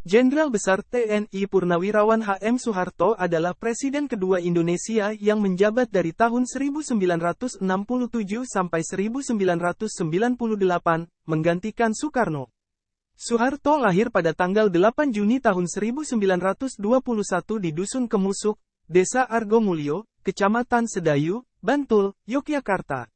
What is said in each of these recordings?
Jenderal Besar TNI Purnawirawan HM Soeharto adalah Presiden kedua Indonesia yang menjabat dari tahun 1967 sampai 1998, menggantikan Soekarno. Soeharto lahir pada tanggal 8 Juni tahun 1921 di Dusun Kemusuk, Desa Argomulyo, Kecamatan Sedayu, Bantul, Yogyakarta.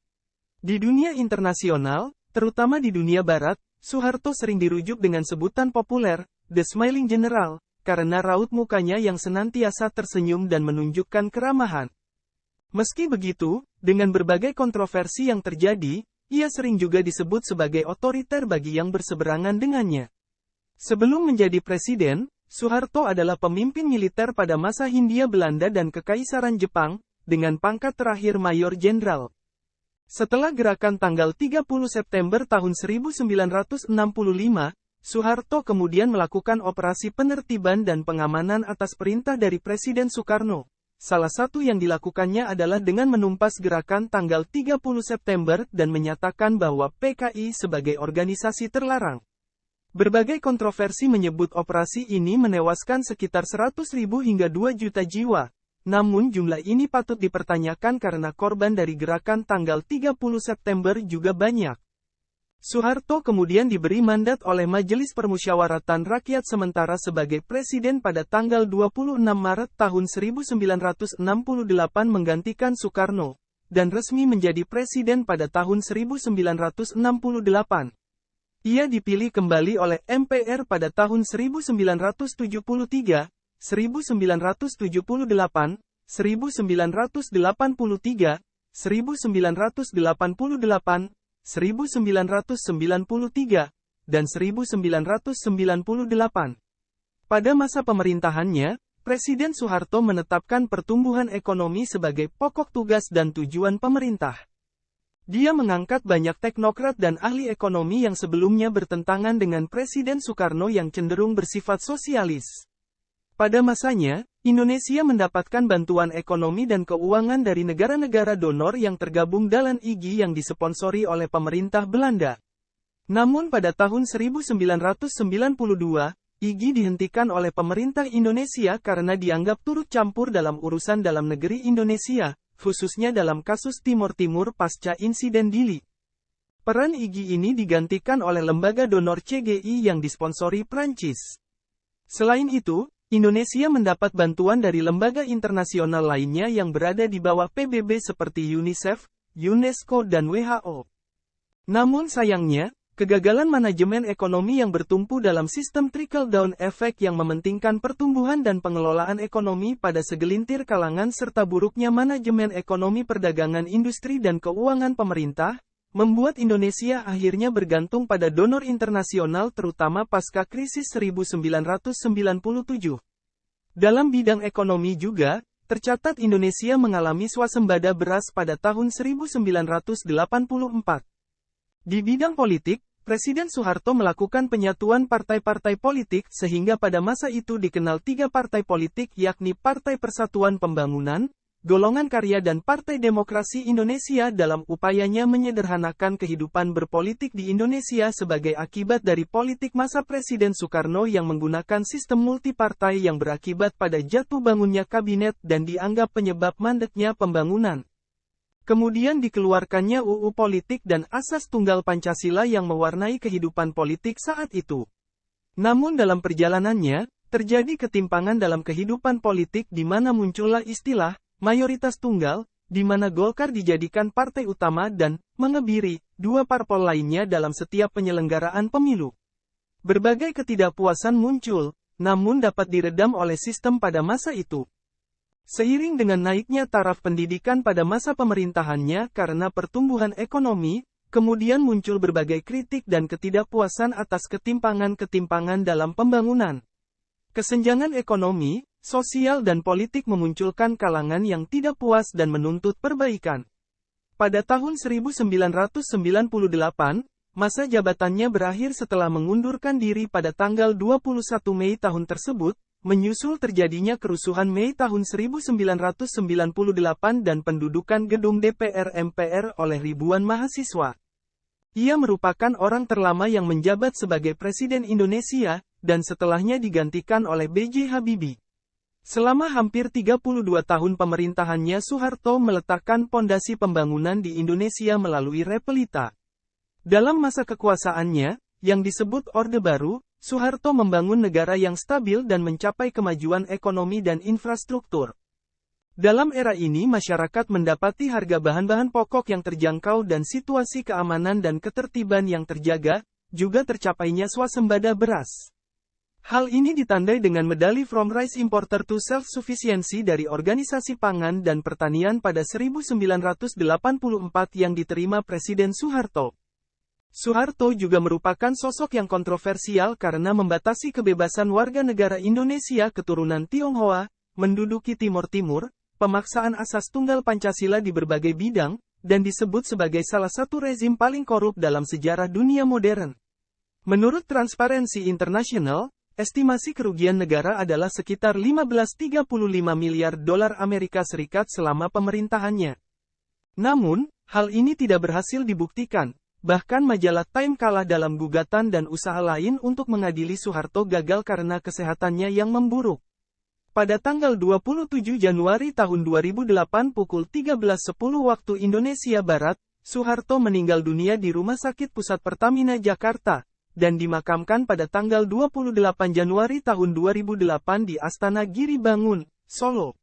Di dunia internasional, terutama di dunia barat, Soeharto sering dirujuk dengan sebutan populer, The Smiling General, karena raut mukanya yang senantiasa tersenyum dan menunjukkan keramahan. Meski begitu, dengan berbagai kontroversi yang terjadi, ia sering juga disebut sebagai otoriter bagi yang berseberangan dengannya. Sebelum menjadi presiden, Soeharto adalah pemimpin militer pada masa Hindia Belanda dan Kekaisaran Jepang, dengan pangkat terakhir Mayor Jenderal. Setelah gerakan tanggal 30 September tahun 1965, Soeharto kemudian melakukan operasi penertiban dan pengamanan atas perintah dari Presiden Soekarno. Salah satu yang dilakukannya adalah dengan menumpas gerakan tanggal 30 September dan menyatakan bahwa PKI sebagai organisasi terlarang. Berbagai kontroversi menyebut operasi ini menewaskan sekitar 100.000 hingga 2 juta jiwa. Namun jumlah ini patut dipertanyakan karena korban dari gerakan tanggal 30 September juga banyak. Soeharto kemudian diberi mandat oleh Majelis Permusyawaratan Rakyat sementara sebagai presiden pada tanggal 26 Maret tahun 1968 menggantikan Soekarno, dan resmi menjadi presiden pada tahun 1968. Ia dipilih kembali oleh MPR pada tahun 1973, 1978, 1983, 1988, 1993, dan 1998. Pada masa pemerintahannya, Presiden Soeharto menetapkan pertumbuhan ekonomi sebagai pokok tugas dan tujuan pemerintah. Dia mengangkat banyak teknokrat dan ahli ekonomi yang sebelumnya bertentangan dengan Presiden Soekarno yang cenderung bersifat sosialis. Pada masanya, Indonesia mendapatkan bantuan ekonomi dan keuangan dari negara-negara donor yang tergabung dalam IGI yang disponsori oleh pemerintah Belanda. Namun pada tahun 1992, IGI dihentikan oleh pemerintah Indonesia karena dianggap turut campur dalam urusan dalam negeri Indonesia, khususnya dalam kasus Timor Timur pasca insiden Dili. Peran IGI ini digantikan oleh lembaga donor CGI yang disponsori Prancis. Selain itu, Indonesia mendapat bantuan dari lembaga internasional lainnya yang berada di bawah PBB seperti UNICEF, UNESCO dan WHO. Namun sayangnya, kegagalan manajemen ekonomi yang bertumpu dalam sistem trickle-down effect yang mementingkan pertumbuhan dan pengelolaan ekonomi pada segelintir kalangan serta buruknya manajemen ekonomi perdagangan industri dan keuangan pemerintah, membuat Indonesia akhirnya bergantung pada donor internasional terutama pasca krisis 1997. Dalam bidang ekonomi juga, tercatat Indonesia mengalami swasembada beras pada tahun 1984. Di bidang politik, Presiden Soeharto melakukan penyatuan partai-partai politik sehingga pada masa itu dikenal 3 partai politik yakni Partai Persatuan Pembangunan, Golongan Karya dan Partai Demokrasi Indonesia dalam upayanya menyederhanakan kehidupan berpolitik di Indonesia sebagai akibat dari politik masa Presiden Soekarno yang menggunakan sistem multipartai yang berakibat pada jatuh bangunnya kabinet dan dianggap penyebab mandeknya pembangunan. Kemudian dikeluarkannya UU Politik dan Asas Tunggal Pancasila yang mewarnai kehidupan politik saat itu. Namun dalam perjalanannya, terjadi ketimpangan dalam kehidupan politik di mana muncullah istilah mayoritas tunggal, di mana Golkar dijadikan partai utama dan mengebiri 2 parpol lainnya dalam setiap penyelenggaraan pemilu. Berbagai ketidakpuasan muncul, namun dapat diredam oleh sistem pada masa itu. Seiring dengan naiknya taraf pendidikan pada masa pemerintahannya karena pertumbuhan ekonomi, kemudian muncul berbagai kritik dan ketidakpuasan atas ketimpangan-ketimpangan dalam pembangunan. Kesenjangan ekonomi, sosial dan politik memunculkan kalangan yang tidak puas dan menuntut perbaikan. Pada tahun 1998, masa jabatannya berakhir setelah mengundurkan diri pada tanggal 21 Mei tahun tersebut, menyusul terjadinya kerusuhan Mei tahun 1998 dan pendudukan gedung DPR MPR oleh ribuan mahasiswa. Ia merupakan orang terlama yang menjabat sebagai Presiden Indonesia, dan setelahnya digantikan oleh B.J. Habibie. Selama hampir 32 tahun pemerintahannya, Soeharto meletakkan pondasi pembangunan di Indonesia melalui Repelita. Dalam masa kekuasaannya, yang disebut Orde Baru, Soeharto membangun negara yang stabil dan mencapai kemajuan ekonomi dan infrastruktur. Dalam era ini masyarakat mendapati harga bahan-bahan pokok yang terjangkau dan situasi keamanan dan ketertiban yang terjaga, juga tercapainya swasembada beras. Hal ini ditandai dengan medali From Rice Importer to Self-Sufficiency dari Organisasi Pangan dan Pertanian pada 1984 yang diterima Presiden Soeharto. Soeharto juga merupakan sosok yang kontroversial karena membatasi kebebasan warga negara Indonesia keturunan Tionghoa, menduduki Timur Timur, pemaksaan asas tunggal Pancasila di berbagai bidang, dan disebut sebagai salah satu rezim paling korup dalam sejarah dunia modern. Menurut Transparency International, estimasi kerugian negara adalah sekitar 15,35 miliar dolar Amerika Serikat selama pemerintahannya. Namun, hal ini tidak berhasil dibuktikan. Bahkan majalah Time kalah dalam gugatan dan usaha lain untuk mengadili Soeharto gagal karena kesehatannya yang memburuk. Pada tanggal 27 Januari tahun 2008 pukul 13.10 waktu Indonesia Barat, Soeharto meninggal dunia di Rumah Sakit Pusat Pertamina Jakarta, dan dimakamkan pada tanggal 28 Januari tahun 2008 di Astana Giri Bangun, Solo.